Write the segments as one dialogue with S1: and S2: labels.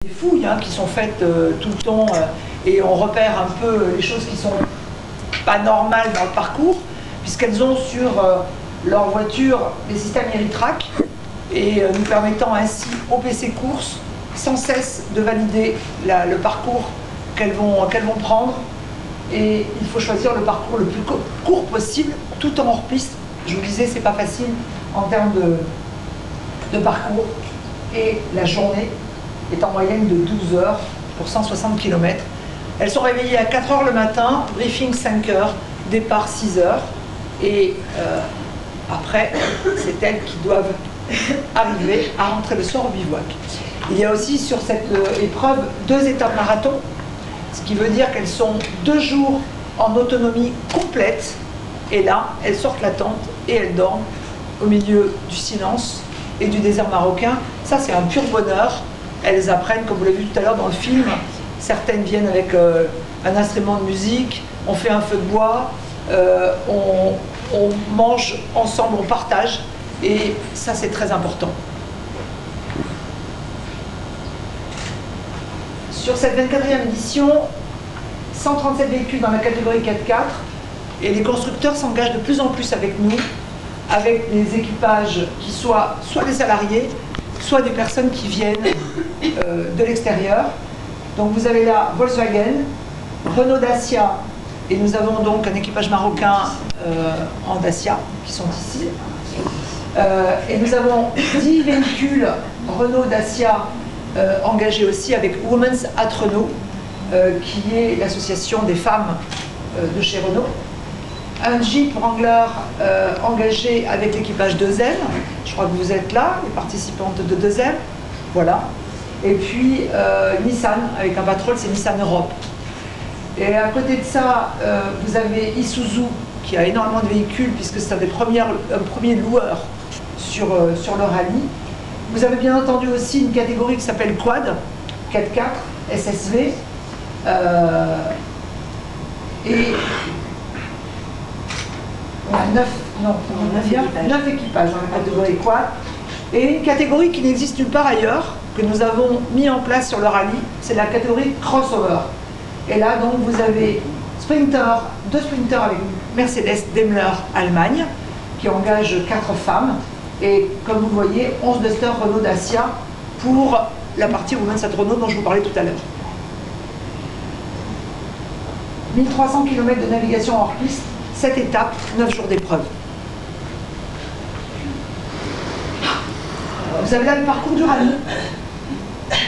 S1: Des fouilles qui sont faites tout le temps et on repère un peu les choses qui sont pas normales dans le parcours, puisqu'elles ont sur leur voiture des systèmes Heritrac et nous permettant ainsi au PC course sans cesse de valider le parcours qu'elles vont prendre. Et il faut choisir le parcours le plus court possible, tout en hors-piste. Je vous disais, c'est pas facile en termes de parcours. Et la journée est en moyenne de 12 heures pour 160 km. Elles sont réveillées à 4 heures le matin, briefing 5 heures, départ 6 heures. Et après, c'est elles qui doivent arriver à rentrer le soir au bivouac. Il y a aussi sur cette épreuve 2 étapes marathon, ce qui veut dire qu'elles sont 2 jours en autonomie complète. Et là, elles sortent la tente et elles dorment au milieu du silence et du désert marocain. Ça, c'est un pur bonheur. Elles apprennent, comme vous l'avez vu tout à l'heure dans le film, certaines viennent avec un instrument de musique, on fait un feu de bois, on mange ensemble, on partage, et ça, c'est très important. Sur cette 24e édition, 137 véhicules dans la catégorie 4x4, et les constructeurs s'engagent de plus en plus avec nous, avec des équipages qui soient soit des salariés, soit des personnes qui viennent de l'extérieur. Donc vous avez là Volkswagen, Renault Dacia, et nous avons donc un équipage marocain en Dacia qui sont ici. Et nous avons 10 véhicules Renault Dacia engagés aussi avec Women's at Renault, qui est l'association des femmes de chez Renault. Un Jeep Wrangler engagé avec l'équipage 2M, je crois que vous êtes là, les participantes de 2M, voilà. Et puis Nissan, avec un patrol, c'est Nissan Europe. Et à côté de ça, vous avez Isuzu, qui a énormément de véhicules, puisque c'est un premier loueur sur le rallye. Vous avez bien entendu aussi une catégorie qui s'appelle Quad, 4x4, SSV. Et on a 9 équipages dans la catégorie Quad. Et une catégorie qui n'existe nulle part ailleurs, que nous avons mis en place sur le rallye, c'est la catégorie Crossover. Et là, donc, vous avez Sprinter, 2 sprinters avec Mercedes Daimler Allemagne, qui engage 4 femmes. Et comme vous le voyez, 11 Duster Renault Dacia pour la partie Women's at Renault dont je vous parlais tout à l'heure. 1300 km de navigation hors piste, 7 étapes, 9 jours d'épreuve. Vous avez là le parcours du rallye,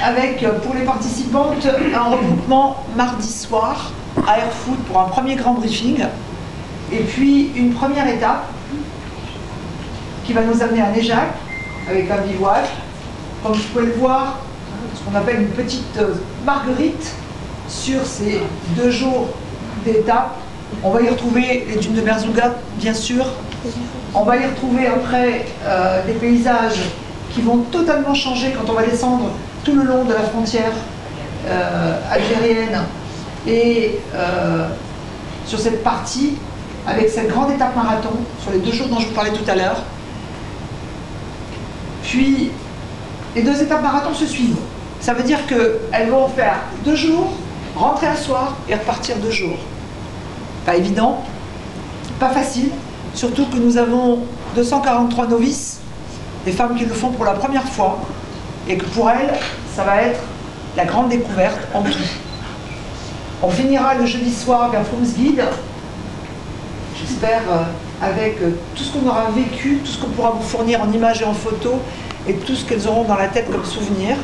S1: avec pour les participantes un regroupement mardi soir à Airfoot pour un premier grand briefing, et puis une première étape qui va nous amener à Néjac avec un bivouac. Comme vous pouvez le voir, ce qu'on appelle une petite marguerite sur ces 2 jours d'étape. On va y retrouver les dunes de Merzouga, bien sûr. On va y retrouver après des paysages qui vont totalement changer quand on va descendre tout le long de la frontière algérienne et sur cette partie avec cette grande étape marathon sur les 2 jours dont je vous parlais tout à l'heure. Puis les 2 étapes marathon se suivent. Ça veut dire qu'elles vont faire 2 jours, rentrer un soir et repartir 2 jours. Pas évident, pas facile, surtout que nous avons 243 novices, des femmes qui le font pour la première fois, et que pour elles, ça va être la grande découverte en tout. On finira le jeudi soir vers Frumsguide, j'espère avec tout ce qu'on aura vécu, tout ce qu'on pourra vous fournir en images et en photos, et tout ce qu'elles auront dans la tête comme souvenir.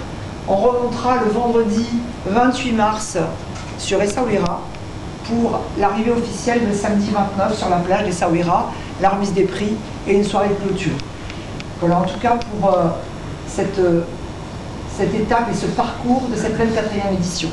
S1: On remontera le vendredi 28 mars sur Essaouira pour l'arrivée officielle le samedi 29 sur la plage d'Essaouira, la remise des prix et une soirée de clôture. Voilà en tout cas pour cette étape et ce parcours de cette 24e édition.